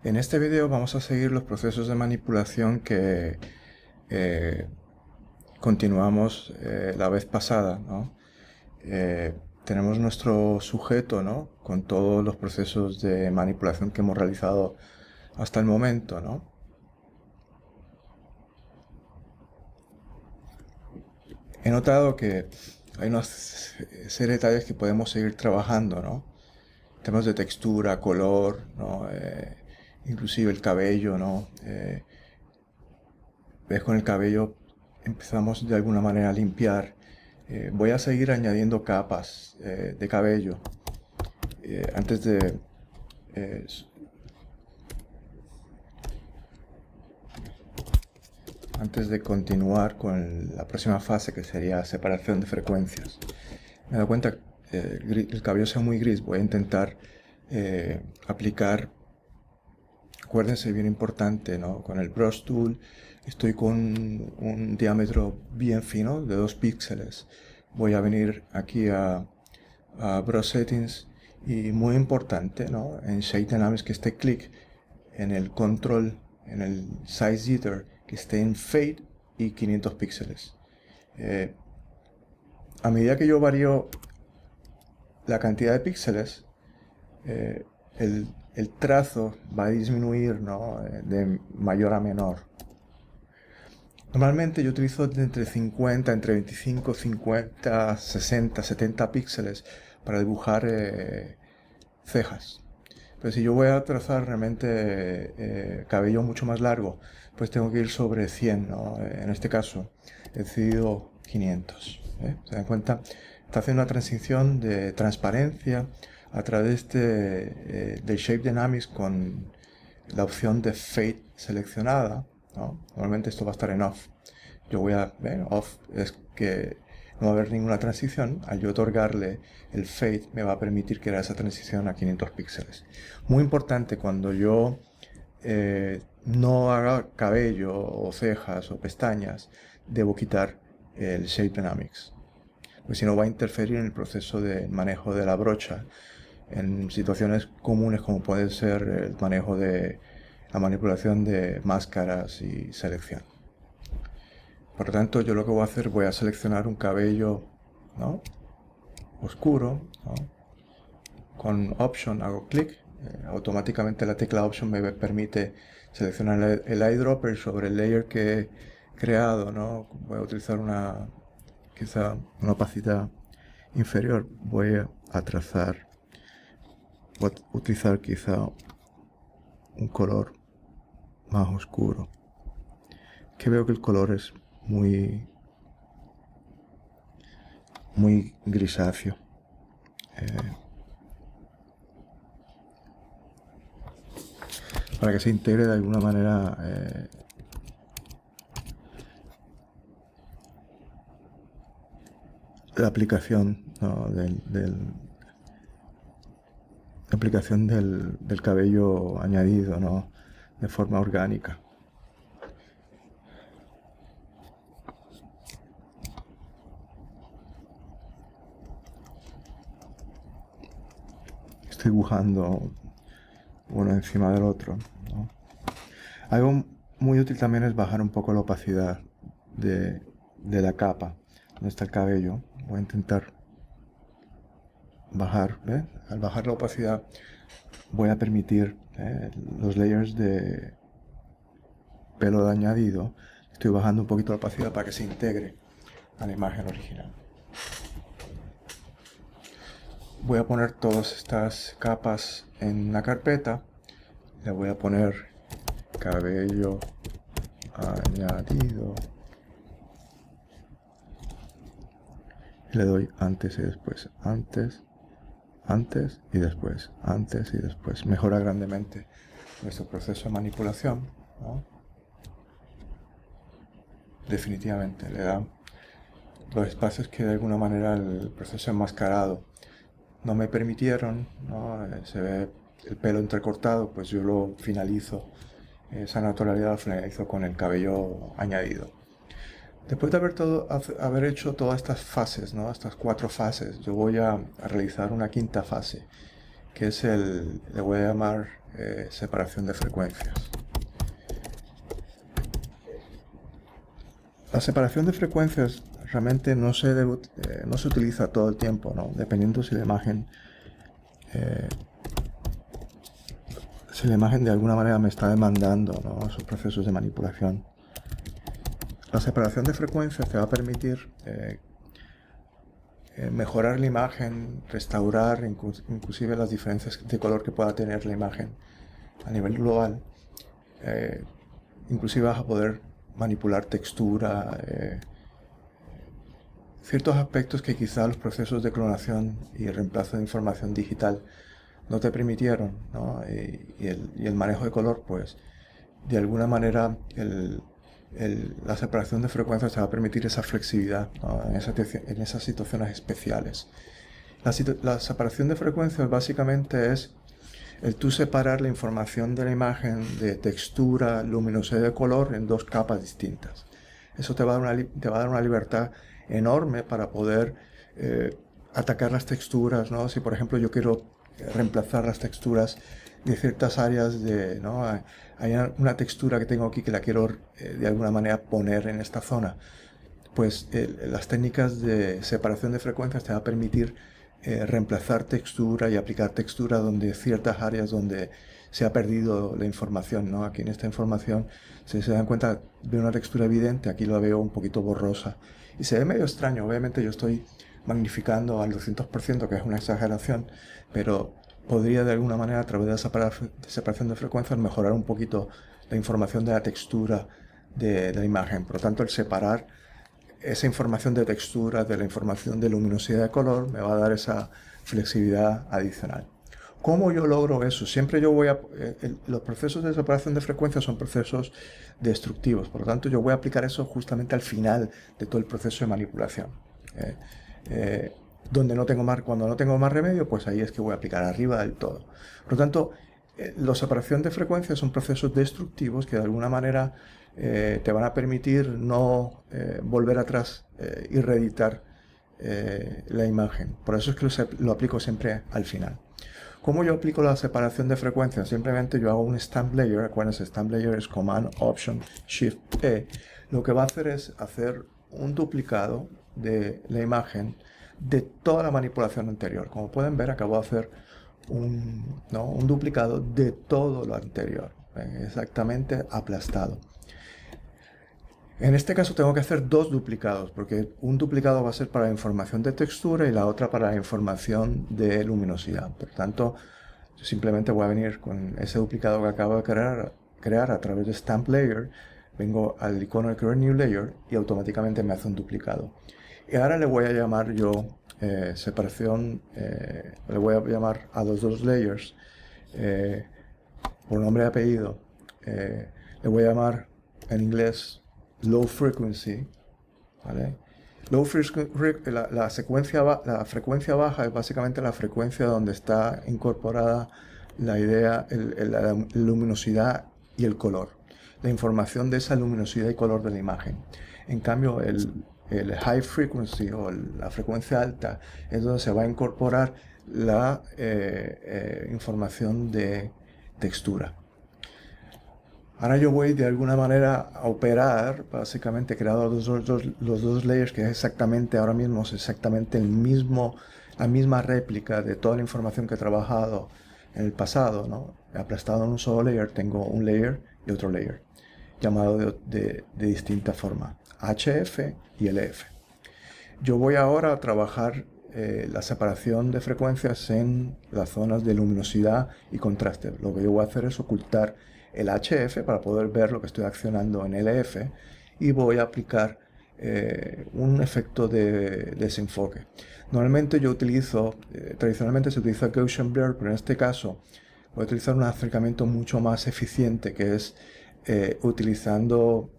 En este video vamos a seguir los procesos de manipulación que eh, continuamos la vez pasada, ¿no? Tenemos nuestro sujeto, ¿no? Con todos los procesos de manipulación que hemos realizado hasta el momento, ¿no? He notado que hay una serie de detalles que podemos seguir trabajando, ¿no? Temas de textura, color, ¿no? Inclusive el cabello, ¿no? Ves, con el cabello empezamos de alguna manera a limpiar. Voy a seguir añadiendo capas de cabello antes de eh, antes de continuar con la próxima fase, que sería separación de frecuencias. Me he dado cuenta que el cabello sea muy gris. Voy a intentar aplicar, acuérdense, bien importante, ¿no? Con el brush tool estoy con un diámetro bien fino de 2 píxeles. Voy a venir aquí a brush settings y, muy importante, ¿no? En Shape Dynamics, que esté clic en el control, en el size jitter, que esté en fade y 500 píxeles. A medida que yo varío la cantidad de píxeles, el trazo va a disminuir, ¿no? De mayor a menor. Normalmente yo utilizo entre 50, entre 25, 50, 60, 70 píxeles para dibujar cejas. Pero si yo voy a trazar realmente cabello mucho más largo, pues tengo que ir sobre 100, ¿no? En este caso he decidido 500. ¿Se dan cuenta? Está haciendo una transición de transparencia a través de Shape Dynamics con la opción de Fade seleccionada, ¿no? Normalmente esto va a estar en off. Yo voy a ver, off es que no va a haber ninguna transición. Al yo otorgarle el fade, me va a permitir crear esa transición a 500 píxeles. Muy importante, cuando yo no haga cabello o cejas o pestañas, debo quitar el Shape Dynamics, porque si no va a interferir en el proceso de manejo de la brocha en situaciones comunes, como puede ser el manejo de la manipulación de máscaras y selección. Por lo tanto, yo lo que voy a hacer, voy a seleccionar un cabello, ¿no? Oscuro, ¿no? Con Option hago clic, automáticamente la tecla Option me permite seleccionar el eyedropper sobre el layer que he creado, ¿no? Voy a utilizar quizá una opacidad inferior. Voy a trazar, voy a utilizar quizá un color más oscuro, que veo que el color es muy grisáceo. Para que se integre de alguna manera la aplicación, ¿no? La aplicación del cabello añadido, ¿no? De forma orgánica. Estoy dibujando uno encima del otro, ¿no? Algo muy útil también es bajar un poco la opacidad de la capa donde está el cabello. Voy a intentar bajar, ¿ves? Al bajar la opacidad voy a permitir los layers de pelo de añadido. Estoy bajando un poquito la opacidad para que se integre a la imagen original. Voy a poner todas estas capas en una carpeta. Le voy a poner cabello añadido. Le doy antes y después, antes y después, antes y después. Mejora grandemente nuestro proceso de manipulación, ¿no? Definitivamente le da los espacios que de alguna manera el proceso enmascarado no me permitieron, ¿no? Se ve el pelo entrecortado, pues yo lo finalizo, esa naturalidad lo finalizo con el cabello añadido. Después de haber hecho todas estas fases, ¿no? Estas 4 fases, yo voy a realizar una quinta fase, que es le voy a llamar separación de frecuencias. La separación de frecuencias realmente no se utiliza todo el tiempo, ¿no? Dependiendo si la imagen de alguna manera me está demandando, ¿no?, esos procesos de manipulación. La separación de frecuencias te va a permitir mejorar la imagen, restaurar inclusive las diferencias de color que pueda tener la imagen a nivel global. Inclusive vas a poder manipular textura, ciertos aspectos que quizá los procesos de clonación y reemplazo de información digital no te permitieron, ¿no? Y el manejo de color, pues, de alguna manera la separación de frecuencias te va a permitir esa flexibilidad, ¿no?, en esas situaciones especiales. La separación de frecuencias básicamente es el tú separar la información de la imagen de textura, luminosidad y color en dos capas distintas. Eso te va a dar una libertad enorme para poder atacar las texturas, ¿no? Si por ejemplo yo quiero reemplazar las texturas de ciertas áreas ¿no? Hay una textura que tengo aquí que la quiero de alguna manera poner en esta zona, pues las técnicas de separación de frecuencias te va a permitir reemplazar textura y aplicar textura donde ciertas áreas donde se ha perdido la información, ¿no? Aquí en esta información, si se dan cuenta, de una textura evidente, aquí la veo un poquito borrosa y se ve medio extraño. Obviamente yo estoy magnificando al 200%, que es una exageración, pero podría de alguna manera, a través de la separación de frecuencias, mejorar un poquito la información de la textura de la imagen. Por lo tanto, el separar esa información de textura de la información de luminosidad de color me va a dar esa flexibilidad adicional. ¿Cómo yo logro eso? Siempre yo voy a... los procesos de separación de frecuencias son procesos destructivos, por lo tanto yo voy a aplicar eso justamente al final de todo el proceso de manipulación. Cuando no tengo más remedio, pues ahí es que voy a aplicar arriba del todo. Por lo tanto, la separación de frecuencias son procesos destructivos que de alguna manera te van a permitir no volver atrás y reeditar la imagen. Por eso es que lo aplico siempre al final. ¿Cómo yo aplico la separación de frecuencias? Simplemente yo hago un Stamp Layer. Acuérdense, Stamp Layer es Command, Option, Shift, E. Lo que va a hacer es hacer un duplicado de la imagen de toda la manipulación anterior. Como pueden ver, acabo de hacer un duplicado de todo lo anterior, exactamente aplastado. En este caso tengo que hacer dos duplicados, porque un duplicado va a ser para la información de textura y la otra para la información de luminosidad. Por tanto, yo simplemente voy a venir con ese duplicado que acabo de crear a través de Stamp Layer, vengo al icono de Create New Layer y automáticamente me hace un duplicado. Y ahora le voy a llamar yo separación, le voy a llamar a los dos layers por nombre y apellido. Le voy a llamar en inglés Low Frequency, ¿vale? Low frequency, la frecuencia baja es básicamente la frecuencia donde está incorporada la idea, la luminosidad y el color, la información de esa luminosidad y color de la imagen. En cambio, el high frequency o la frecuencia alta es donde se va a incorporar la información de textura. Ahora yo voy de alguna manera a operar, básicamente he creado los dos layers, que es exactamente, ahora mismo es exactamente la misma réplica de toda la información que he trabajado en el pasado, ¿no? Aplastado en un solo layer, tengo un layer y otro layer, llamado de distinta forma, HF y LF. Yo voy ahora a trabajar la separación de frecuencias en las zonas de luminosidad y contraste. Lo que yo voy a hacer es ocultar el HF para poder ver lo que estoy accionando en LF y voy a aplicar un efecto de desenfoque. Normalmente yo utilizo, tradicionalmente se utiliza Gaussian Blur, pero en este caso voy a utilizar un acercamiento mucho más eficiente, que es utilizando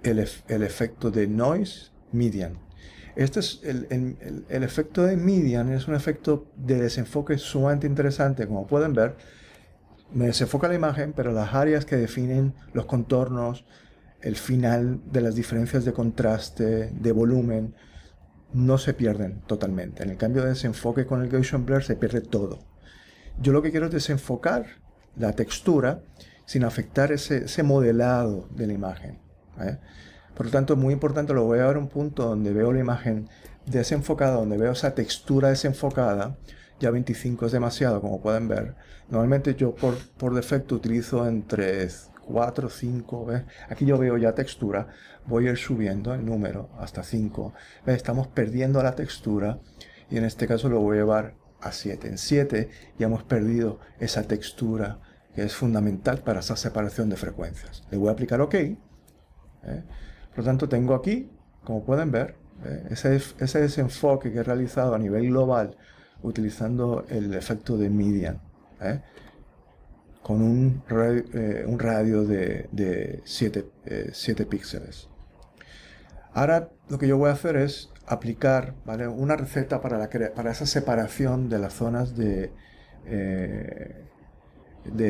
el efecto de Noise Median. Este es el efecto de Median, es un efecto de desenfoque sumamente interesante. Como pueden ver, me desenfoca la imagen, pero las áreas que definen los contornos, el final de las diferencias de contraste, de volumen, no se pierden totalmente. En el cambio de desenfoque con el Gaussian Blur se pierde todo. Yo lo que quiero es desenfocar la textura sin afectar ese modelado de la imagen. Por lo tanto, es muy importante, lo voy a ver un punto donde veo la imagen desenfocada, donde veo esa textura desenfocada. Ya 25 es demasiado, como pueden ver. Normalmente yo por defecto utilizo entre 4, 5, ¿ves? Aquí yo veo ya textura, voy a ir subiendo el número hasta 5. ¿Ves? Estamos perdiendo la textura y en este caso lo voy a llevar a 7. En 7 ya hemos perdido esa textura que es fundamental para esa separación de frecuencias. Le voy a aplicar OK. Por lo tanto, tengo aquí, como pueden ver, ese desenfoque que he realizado a nivel global utilizando el efecto de median, con un radio de 7 píxeles. Ahora lo que yo voy a hacer es aplicar, ¿vale?, una receta para esa separación de las zonas de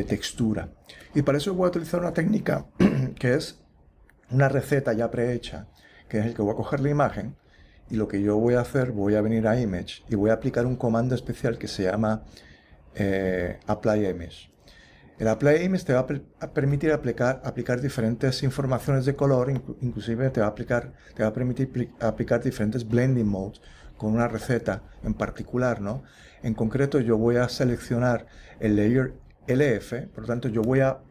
textura. Y para eso voy a utilizar una técnica que es una receta ya prehecha, que es el que voy a coger la imagen y lo que yo voy a hacer, voy a venir a Image y voy a aplicar un comando especial que se llama Apply Image. El Apply Image te va a permitir aplicar diferentes informaciones de color, inclusive te va a permitir aplicar diferentes blending modes con una receta en particular, ¿no? En concreto yo voy a seleccionar el layer LF, por lo tanto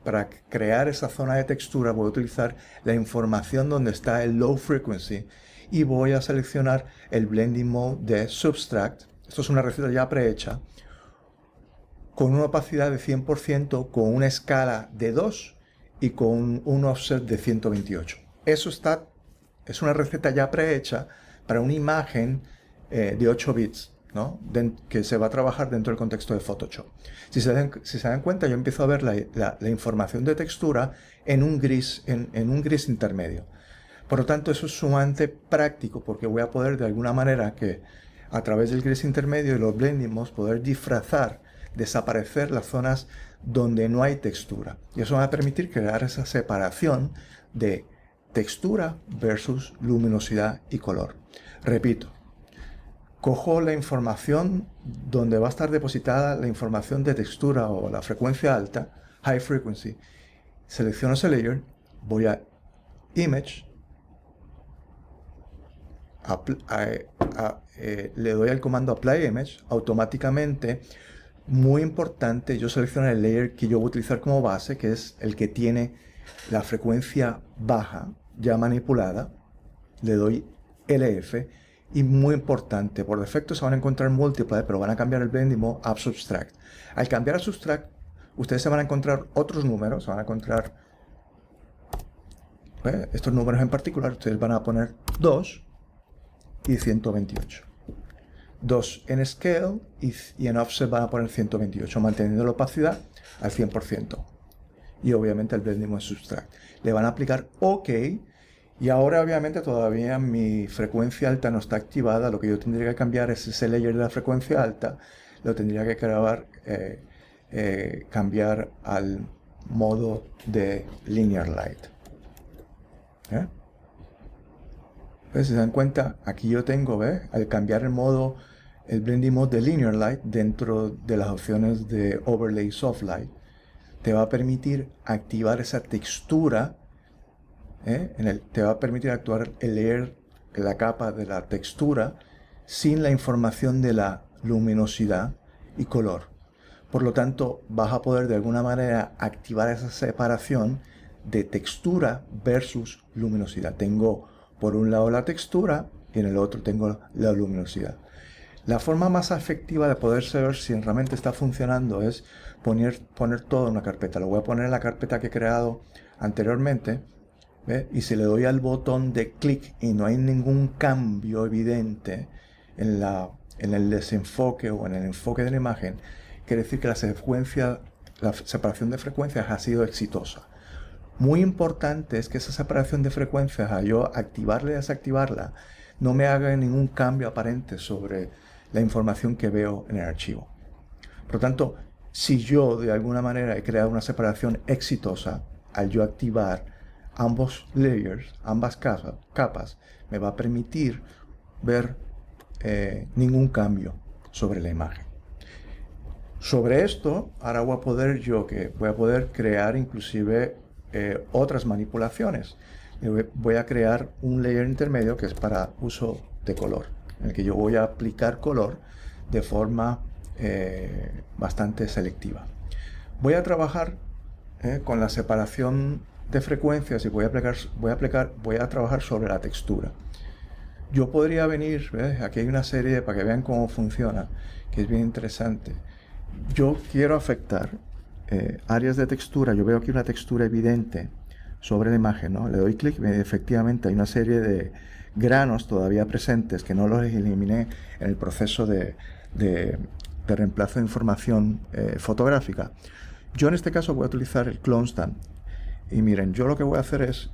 para crear esa zona de textura voy a utilizar la información donde está el low frequency y voy a seleccionar el blending mode de Subtract. Esto es una receta ya prehecha con una opacidad de 100%, con una escala de 2 y con un offset de 128. Eso es una receta ya prehecha para una imagen de 8 bits, ¿no?, que se va a trabajar dentro del contexto de Photoshop. Si se dan cuenta, yo empiezo a ver la información de textura en un gris intermedio. Por lo tanto, eso es sumamente práctico porque voy a poder de alguna manera que a través del gris intermedio y los blending modes poder desaparecer las zonas donde no hay textura. Y eso va a permitir crear esa separación de textura versus luminosidad y color. Repito, cojo la información donde va a estar depositada la información de textura o la frecuencia alta, high frequency, selecciono ese layer, voy a Image, le doy al comando Apply Image, automáticamente, muy importante, yo selecciono el layer que yo voy a utilizar como base, que es el que tiene la frecuencia baja ya manipulada, le doy LF, y muy importante, por defecto se van a encontrar Multiply, pero van a cambiar el blending mode a Subtract. Al cambiar a Subtract, ustedes se van a encontrar otros números, se van a encontrar estos números en particular, ustedes van a poner 2 y 128. 2 en Scale y en Offset van a poner 128, manteniendo la opacidad al 100%. Y obviamente el blending mode Subtract. Le van a aplicar OK. Y ahora obviamente todavía mi frecuencia alta no está activada. Lo que yo tendría que cambiar es ese layer de la frecuencia alta. Lo tendría que cambiar al modo de Linear Light. Pues, si se dan cuenta, aquí yo tengo, al cambiar el blending mode de Linear Light dentro de las opciones de Overlay Soft Light, te va a permitir activar esa textura. Te va a permitir actuar el layer, la capa de la textura, sin la información de la luminosidad y color. Por lo tanto, vas a poder de alguna manera activar esa separación de textura versus luminosidad. Tengo por un lado la textura y en el otro tengo la luminosidad. La forma más efectiva de poder saber si realmente está funcionando es poner todo en una carpeta. Lo voy a poner en la carpeta que he creado anteriormente. Y si le doy al botón de clic y no hay ningún cambio evidente en el desenfoque o en el enfoque de la imagen, quiere decir que la separación de frecuencias ha sido exitosa. Muy importante es que esa separación de frecuencias, a yo activarla y desactivarla, no me haga ningún cambio aparente sobre la información que veo en el archivo. Por lo tanto, si yo de alguna manera he creado una separación exitosa, al yo activar ambos layers, ambas capas, me va a permitir ver ningún cambio sobre la imagen. Sobre esto, ahora voy a poder crear inclusive otras manipulaciones. Voy a crear un layer intermedio que es para uso de color, en el que yo voy a aplicar color de forma bastante selectiva. Voy a trabajar con la separación de frecuencias y voy a trabajar sobre la textura. Yo podría venir, ¿ves? Aquí hay una serie para que vean cómo funciona, que es bien interesante. Yo quiero afectar áreas de textura. Yo veo aquí una textura evidente sobre la imagen, ¿no? Le doy clic y efectivamente hay una serie de granos todavía presentes que no los eliminé en el proceso de reemplazo de información fotográfica. Yo en este caso voy a utilizar el Clone Stamp. Y miren, yo lo que voy a hacer es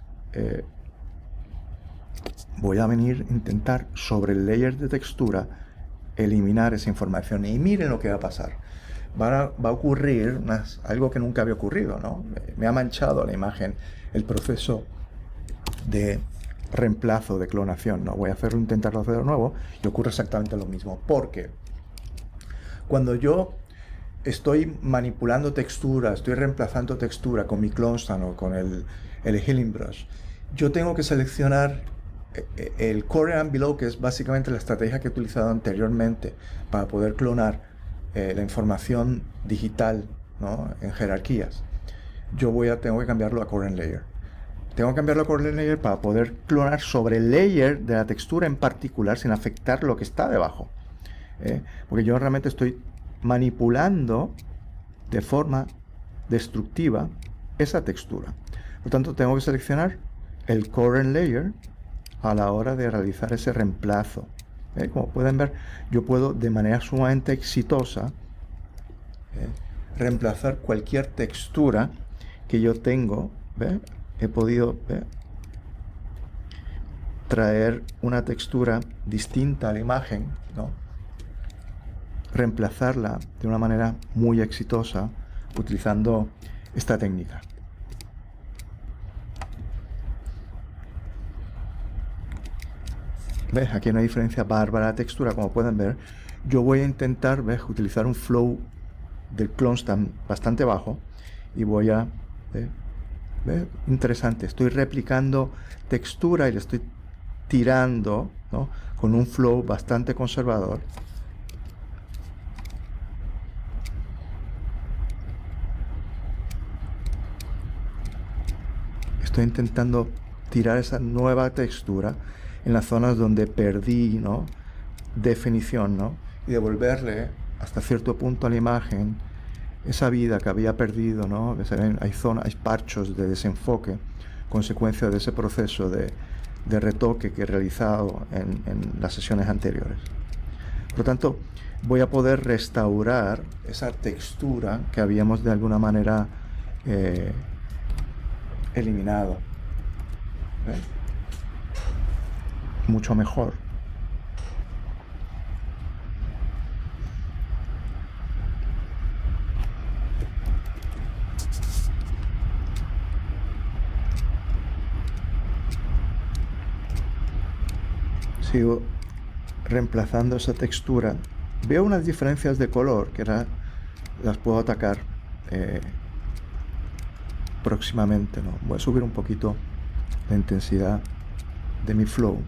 voy a venir a intentar sobre el layer de textura eliminar esa información. Y miren lo que va a pasar. Va a ocurrir algo que nunca había ocurrido, ¿no? Me ha manchado la imagen el proceso de reemplazo, de clonación, ¿no? Voy a intentarlo hacer de nuevo y ocurre exactamente lo mismo. Porque cuando yo estoy manipulando textura, estoy reemplazando textura con mi Clone Stamp o con el Healing Brush, yo tengo que seleccionar el Core and Below, que es básicamente la estrategia que he utilizado anteriormente para poder clonar la información digital, ¿no? En jerarquías. Tengo que cambiarlo a Core and Layer. Tengo que cambiarlo a Core and Layer para poder clonar sobre el layer de la textura en particular sin afectar lo que está debajo. Porque yo realmente estoy manipulando de forma destructiva esa textura. Por lo tanto, tengo que seleccionar el Core and Layer a la hora de realizar ese reemplazo. Como pueden ver, yo puedo de manera sumamente exitosa reemplazar cualquier textura que yo tengo. He podido traer una textura distinta a la imagen, ¿no? Reemplazarla de una manera muy exitosa utilizando esta técnica. ¿Ves? Aquí hay una diferencia bárbara de textura, como pueden ver. Yo voy a intentar, ¿ves?, utilizar un flow del Clone Stamp bastante bajo y voy a... ¿ves? Interesante, estoy replicando textura y le estoy tirando, ¿no?, con un flow bastante conservador. Estoy intentando tirar esa nueva textura en las zonas donde perdí, ¿no?, definición, ¿no?, y devolverle hasta cierto punto a la imagen esa vida que había perdido, ¿no? Hay parchos de desenfoque, consecuencia de ese proceso de retoque que he realizado en las sesiones anteriores. Por lo tanto, voy a poder restaurar esa textura que habíamos de alguna manera eliminado. Mucho mejor. Sigo reemplazando esa textura. Veo unas diferencias de color que las puedo atacar próximamente, ¿no? Voy a subir un poquito la intensidad de mi flow.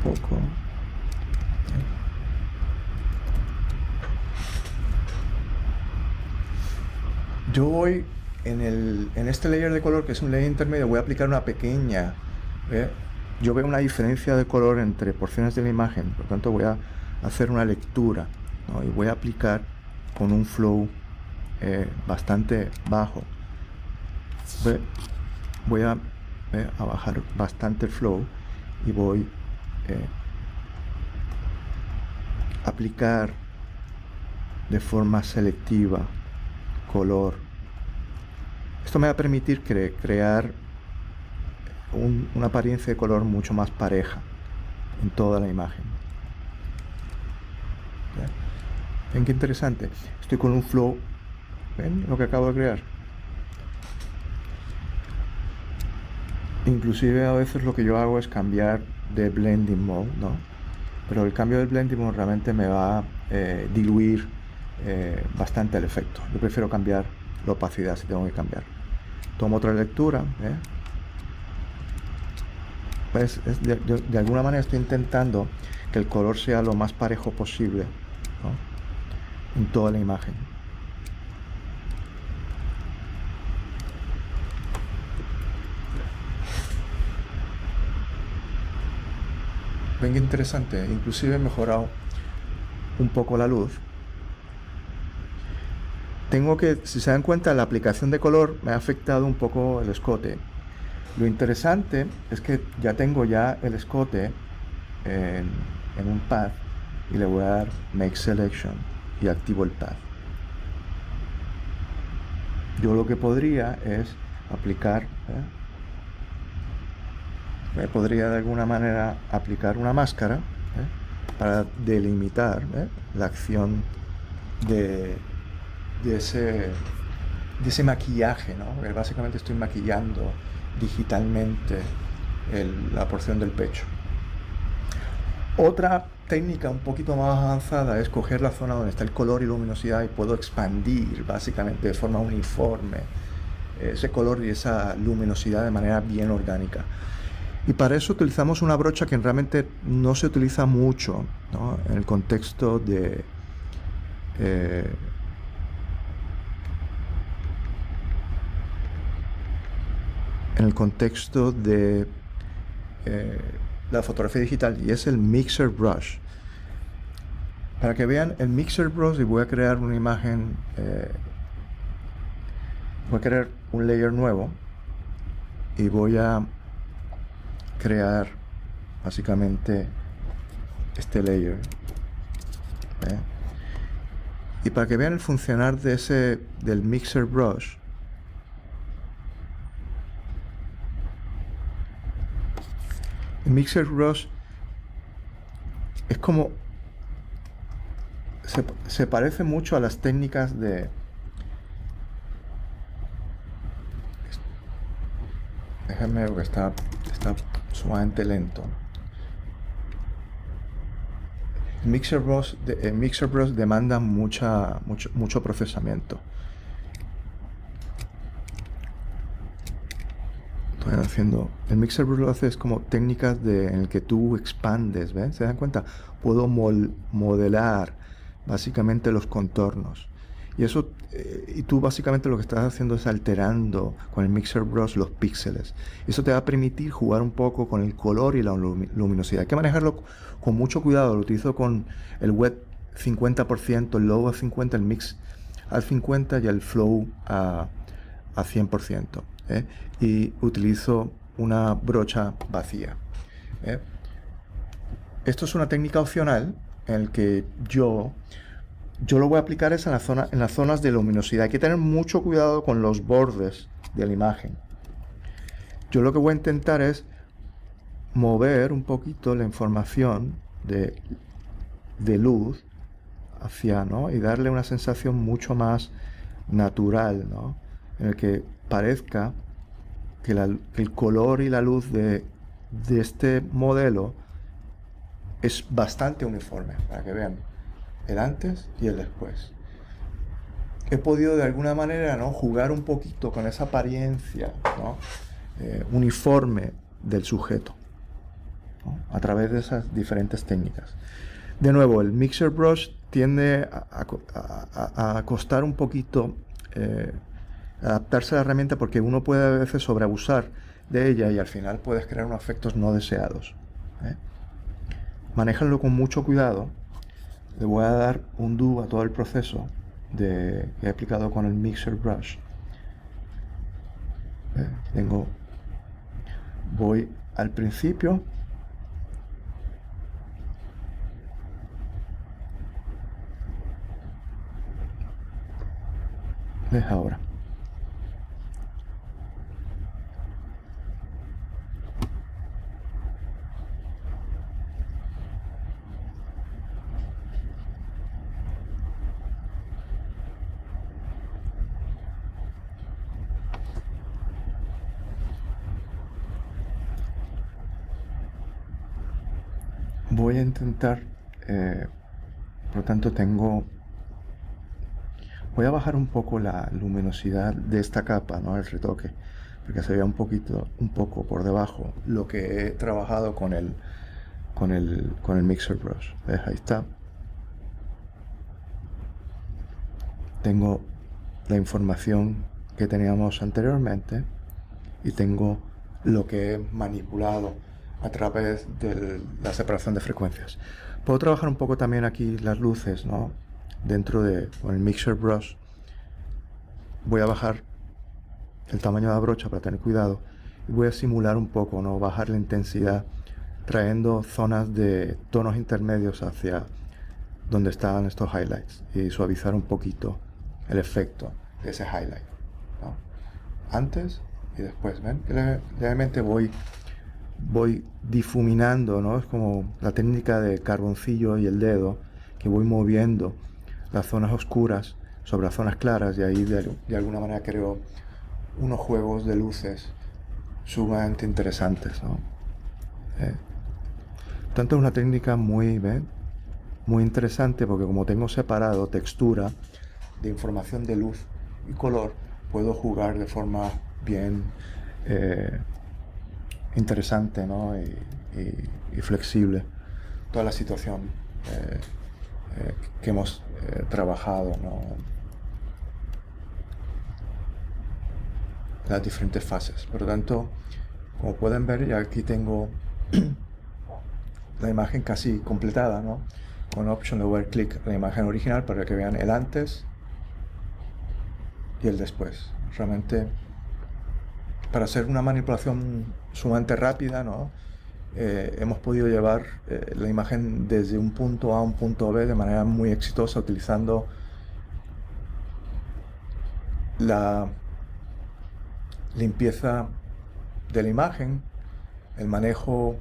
Poco. Yo voy en este layer de color, que es un layer intermedio, voy a aplicar una pequeña. Yo veo una diferencia de color entre porciones de la imagen, por lo tanto voy a hacer una lectura, ¿no?, y voy a aplicar con un flow bastante bajo. Voy a bajar bastante el flow y voy aplicar de forma selectiva color. Esto me va a permitir crear una apariencia de color mucho más pareja en toda la imagen. ¿Ya? ¿Ven qué interesante? Estoy con un flow. ¿Ven lo que acabo de crear? Inclusive a veces lo que yo hago es cambiar de blending mode, ¿no? Pero el cambio del blending mode realmente me va a diluir bastante el efecto. Yo prefiero cambiar la opacidad si tengo que cambiar. Tomo otra lectura, ¿eh? Pues de alguna manera estoy intentando que el color sea lo más parejo posible, ¿no? En toda la imagen. Ven qué interesante, inclusive he mejorado un poco la luz. Tengo que, si se dan cuenta, la aplicación de color me ha afectado un poco el escote. Lo interesante es que ya tengo el escote en un path y le voy a dar Make Selection y activo el path. Yo lo que podría es aplicar, me podría de alguna manera aplicar una máscara para delimitar la acción de ese maquillaje, ¿no? Porque básicamente estoy maquillando digitalmente la porción del pecho. Otra técnica un poquito más avanzada es coger la zona donde está el color y luminosidad y puedo expandir básicamente de forma uniforme ese color y esa luminosidad de manera bien orgánica. Y para eso utilizamos una brocha que realmente no se utiliza mucho, ¿no? En el contexto de la fotografía digital, y es el Mixer Brush. Para que vean el Mixer Brush, y voy a crear una imagen, voy a crear un layer nuevo y voy a crear básicamente este layer, ¿eh? Y para que vean el funcionar del Mixer Brush, el Mixer Brush es como se parece mucho a las técnicas de, déjenme porque está sumamente lento. El Mixer Brush demanda mucho procesamiento. Estoy haciendo, el Mixer Brush lo hace es como técnicas en el que tú expandes, ¿ven? ¿Se dan cuenta? Puedo modelar básicamente los contornos. Y eso, y tú básicamente lo que estás haciendo es alterando con el Mixer Brush los píxeles. Eso te va a permitir jugar un poco con el color y la luminosidad. Hay que manejarlo con mucho cuidado. Lo utilizo con el wet 50%, el low a 50%, el mix al 50% y el flow a 100%. Y utilizo una brocha vacía. Esto es una técnica opcional en el que yo lo voy a aplicar en las zonas de luminosidad. Hay que tener mucho cuidado con los bordes de la imagen. Yo lo que voy a intentar es mover un poquito la información de luz hacia, ¿no? Y darle una sensación mucho más natural, ¿no? En el que parezca que el color y la luz de este modelo es bastante uniforme, para que vean el antes y el después. He podido de alguna manera, ¿no?, jugar un poquito con esa apariencia, ¿no?, uniforme del sujeto, ¿no?, a través de esas diferentes técnicas. De nuevo, el Mixer Brush tiende a costar un poquito adaptarse a la herramienta, porque uno puede a veces sobreabusar de ella y al final puedes crear unos efectos no deseados. Manéjalo con mucho cuidado. Le voy a dar un do a todo el proceso que he aplicado con el Mixer Brush. Voy al principio, ¿Ves ahora? Voy a intentar, por lo tanto voy a bajar un poco la luminosidad de esta capa, ¿no? El retoque, porque se vea un poco por debajo lo que he trabajado con el Mixer Brush. ¿Ves? Ahí está. Tengo la información que teníamos anteriormente y tengo lo que he manipulado a través de la separación de frecuencias. Puedo trabajar un poco también aquí las luces, ¿no? Con el Mixer Brush voy a bajar el tamaño de la brocha para tener cuidado y voy a simular un poco, ¿no? Bajar la intensidad trayendo zonas de tonos intermedios hacia donde están estos highlights y suavizar un poquito el efecto de ese highlight, ¿no? Antes y después, ¿ven? Realmente voy difuminando, ¿no? Es como la técnica de carboncillo y el dedo, que voy moviendo las zonas oscuras sobre las zonas claras y ahí de alguna manera creo unos juegos de luces sumamente interesantes, ¿no? Tanto es una técnica muy interesante porque como tengo separado textura de información de luz y color, puedo jugar de forma bien interesante, ¿no? y flexible toda la situación que hemos trabajado, ¿no? Las diferentes fases. Por lo tanto, como pueden ver, ya aquí tengo la imagen casi completada, ¿no? Con Option de doble clic la imagen original para que vean el antes y el después. Realmente, para hacer una manipulación sumamente rápida, ¿no? Hemos podido llevar la imagen desde un punto A a un punto B de manera muy exitosa utilizando la limpieza de la imagen, el manejo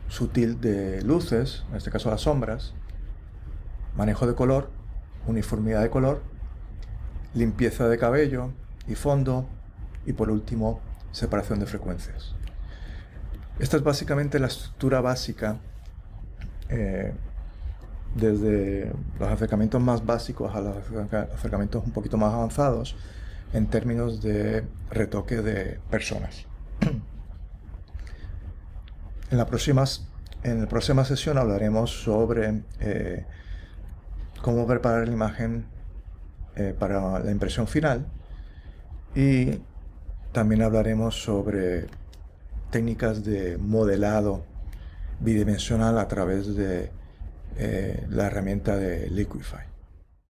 sutil de luces, en este caso las sombras, manejo de color, uniformidad de color, limpieza de cabello y fondo y por último separación de frecuencias. Esta es básicamente la estructura básica desde los acercamientos más básicos a los acercamientos un poquito más avanzados en términos de retoque de personas. En la próxima sesión hablaremos sobre cómo preparar la imagen para la impresión final y también hablaremos sobre técnicas de modelado bidimensional a través de la herramienta de Liquify.